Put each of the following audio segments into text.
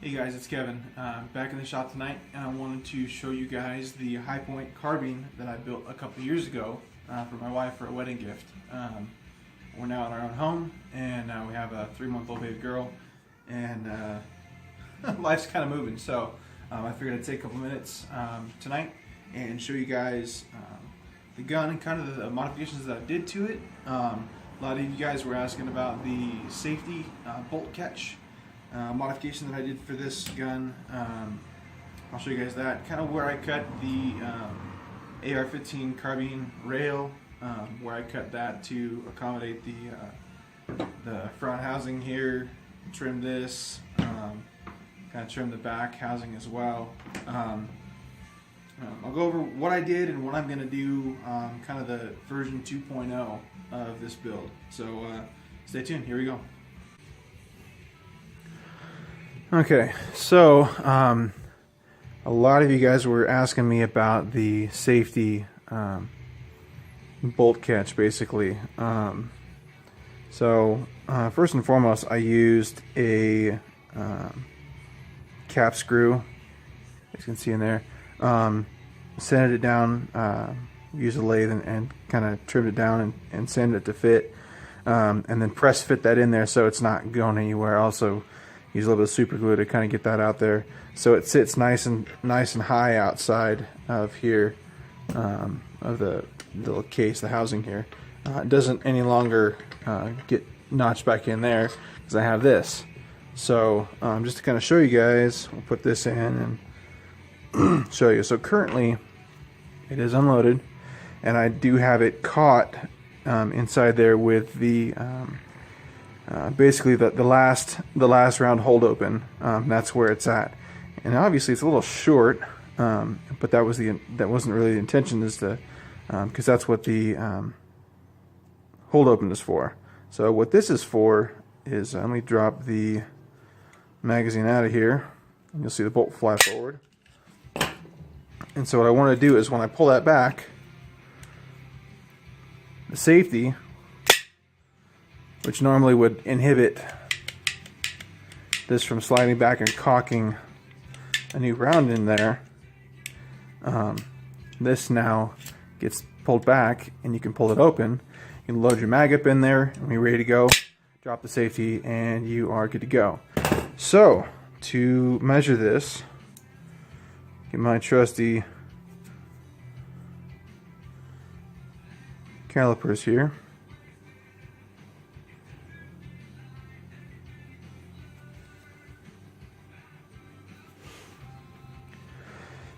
Hey guys, it's Kevin. Back in the shop tonight, and I wanted to show you guys the Hipoint carbine that I built a couple years ago for my wife for a wedding gift. We're now in our own home, and we have a 3-month-old baby girl, and life's kind of moving. So I figured I'd take a couple minutes tonight and show you guys the gun and kind of the modifications that I did to it. A lot of you guys were asking about the safety bolt catch modification that I did for this gun. I'll show you guys that. Kind of where I cut the AR-15 carbine rail, where I cut that to accommodate the front housing here, trim this, kind of trim the back housing as well. I'll go over what I did and what I'm going to do, kind of the version 2.0 of this build. So stay tuned, here we go. Okay, so a lot of you guys were asking me about the safety bolt catch, basically. First and foremost, I used a cap screw, as you can see in there. Sanded it down, used a lathe and kind of trimmed it down and sanded it to fit, and then press fit that in there so it's not going anywhere. Also use a little bit of super glue to kind of get that out there so it sits nice and high outside of here, of the little case, the housing here. It doesn't any longer get notched back in there because I have this. So just to kind of show you guys, we'll put this in and show you. So currently it is unloaded, and I do have it caught inside there with the basically the last round hold open. That's where it's at, and obviously it's a little short, but that wasn't really the intention, is to because that's what the hold open is for. So what this is for is, let me drop the magazine out of here, and you'll see the bolt fly forward. And so what I want to do is, when I pull that back, the safety, which normally would inhibit this from sliding back and cocking a new round in there, this now gets pulled back and you can pull it open. You can load your mag up in there and be ready to go, drop the safety, and you are good to go. So to measure this, get my trusty calipers here.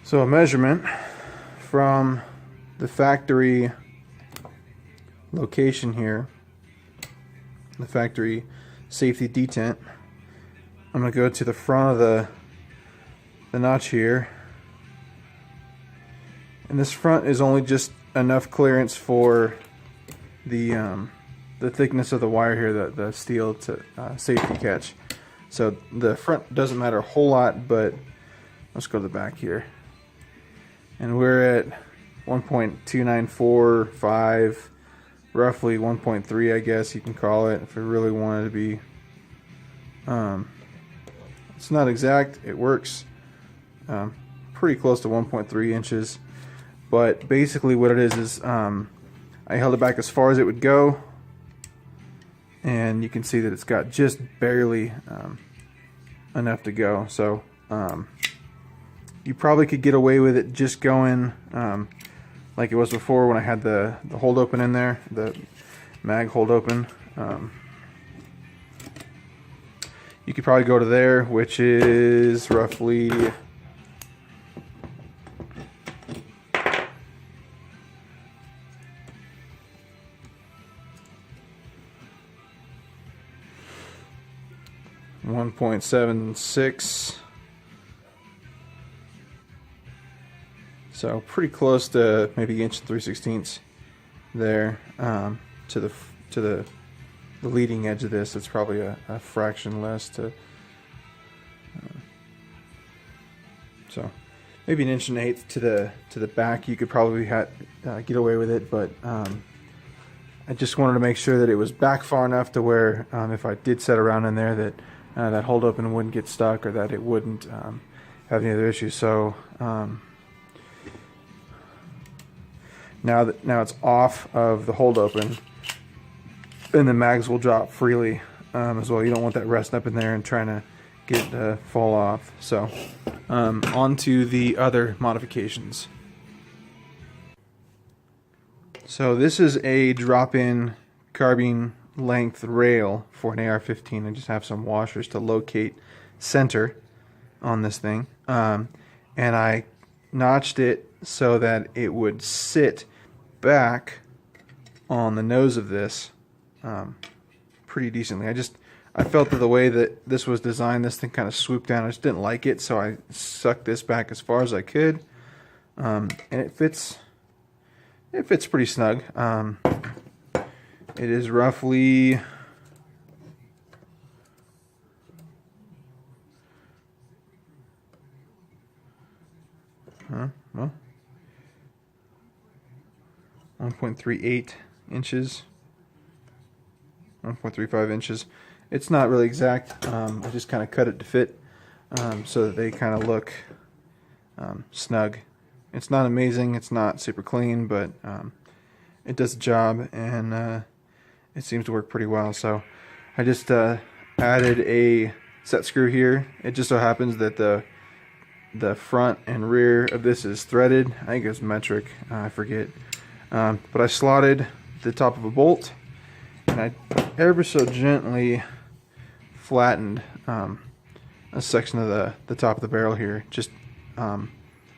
So a measurement from the factory location here, the factory safety detent. I'm going to go to the front of the notch here, and this front is only just enough clearance for the thickness of the wire here, the steel to safety catch. So the front doesn't matter a whole lot, but let's go to the back here. And we're at 1.2945, roughly 1.3, I guess you can call it, if we really wanted to be. It's not exact, it works pretty close to 1.3 inches. But basically what it is I held it back as far as it would go, and you can see that it's got just barely enough to go. So you probably could get away with it just going like it was before when I had the hold open in there, the mag hold open. You could probably go to there, which is roughly 1.76, so pretty close to maybe 1 3/16 there, to the leading edge of this. It's probably a fraction less to, so maybe 1 1/8 to the back. You could probably get away with it, but I just wanted to make sure that it was back far enough to where if I did set around in there that that hold open wouldn't get stuck, or that it wouldn't have any other issues. So now it's off of the hold open, and the mags will drop freely as well. You don't want that resting up in there and trying to get fall off. So on to the other modifications. So this is a drop-in carbine length rail for an AR-15. I just have some washers to locate center on this thing, and I notched it so that it would sit back on the nose of this pretty decently. I felt that the way that this was designed, this thing kind of swooped down. I just didn't like it, so I sucked this back as far as I could, and it fits pretty snug. It is roughly well, 1.38 inches, 1.35 inches. It's not really exact. I just kind of cut it to fit so that they kind of look snug. It's not amazing, it's not super clean, but it does the job, and it seems to work pretty well. So I just added a set screw here. It just so happens that the front and rear of this is threaded. I think it's metric, I forget. But I slotted the top of a bolt, and I ever so gently flattened a section of the top of the barrel here, just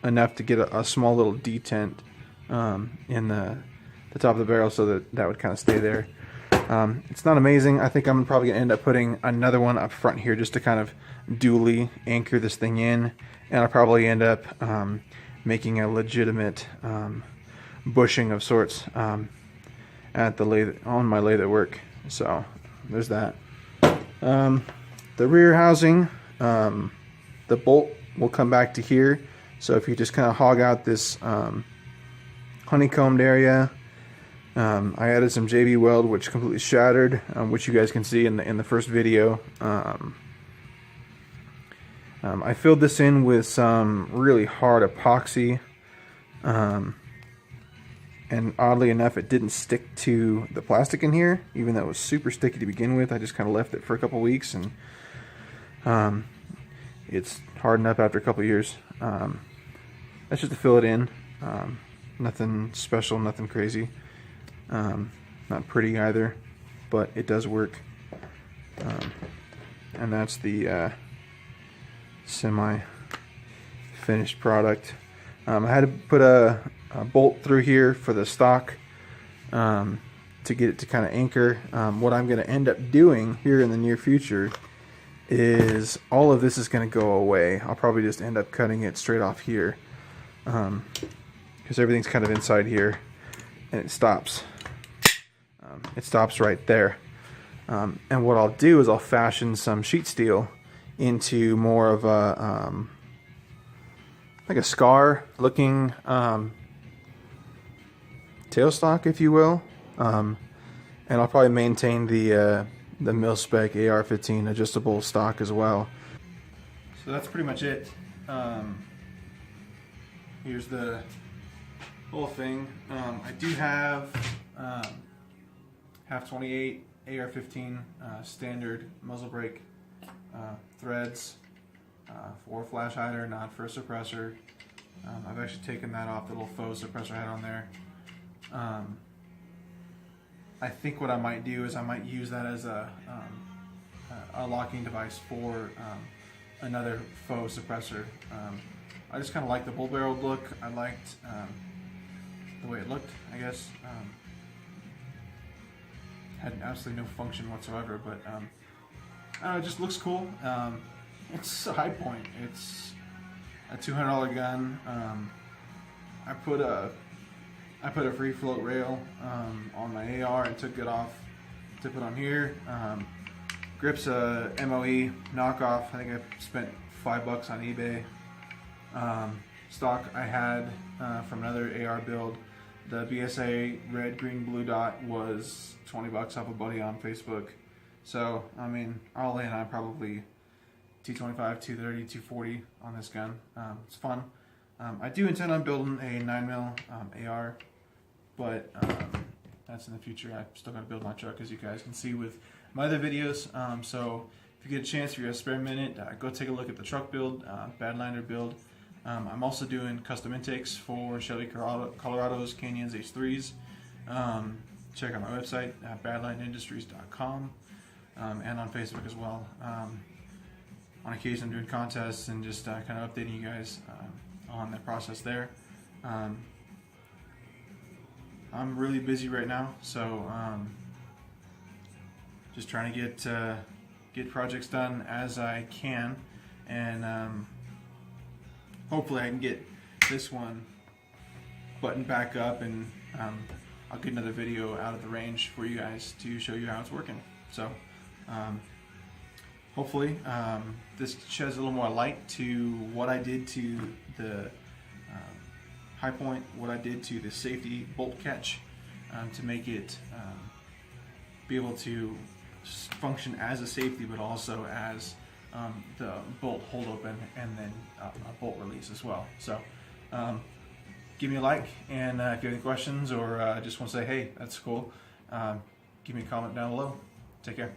enough to get a small little detent in the top of the barrel, so that would kind of stay there. It's not amazing. I think I'm probably going to end up putting another one up front here just to kind of dually anchor this thing in, and I'll probably end up making a legitimate bushing of sorts at the lathe, on my lathe at work. So there's that. The rear housing, the bolt will come back to here. So if you just kind of hog out this honeycombed area, I added some JB weld, which completely shattered, which you guys can see in the first video. I filled this in with some really hard epoxy, and oddly enough, it didn't stick to the plastic in here, even though it was super sticky to begin with. I just kind of left it for a couple weeks, and it's hardened up after a couple years. That's just to fill it in. Nothing special, nothing crazy. Not pretty either, but it does work. And that's the semi-finished product. I had to put a bolt through here for the stock to get it to kind of anchor. What I'm going to end up doing here in the near future is all of this is going to go away. I'll probably just end up cutting it straight off here, because everything's kind of inside here, and it stops. It stops right there. And what I'll do is I'll fashion some sheet steel into more of a like a scar looking tailstock, if you will, and I'll probably maintain the mil-spec AR-15 adjustable stock as well. So that's pretty much it. Here's the whole thing. I do have half 28 AR-15 standard muzzle brake threads for flash hider, not for a suppressor. I've actually taken that off, the little faux suppressor head on there. I think what I might do is I might use that as a locking device for another faux suppressor. I just kind of like the bull barreled look. I liked the way it looked, I guess. Had absolutely no function whatsoever, but it just looks cool. It's a Hipoint. It's a $200 gun. I put a free float rail on my AR and took it off to put on here. Grip's a MOE knockoff. I think I spent $5 on eBay. Stock I had from another AR build. The BSA red, green, blue dot was $20 off a buddy on Facebook. So I mean, all in, I'm probably 225, 230, 240 on this gun. It's fun. I do intend on building a 9mm AR, but that's in the future. I've still got to build my truck, as you guys can see with my other videos. So if you get a chance, if you have a spare minute, go take a look at the truck build, Badlander build. I'm also doing custom intakes for Chevy Colorado's Canyons H3s. Check out my website at badlineindustries.com, and on Facebook as well. On occasion, I'm doing contests and just kind of updating you guys on the process there. I'm really busy right now, so just trying to get projects done as I can, and hopefully I can get this one buttoned back up, and I'll get another video out of the range for you guys to show you how it's working. So hopefully this sheds a little more light to what I did to the Hipoint, what I did to the safety bolt catch to make it be able to function as a safety, but also as the bolt hold open and then a bolt release as well. So give me a like, and if you have any questions or just want to say, hey, that's cool, give me a comment down below. Take care.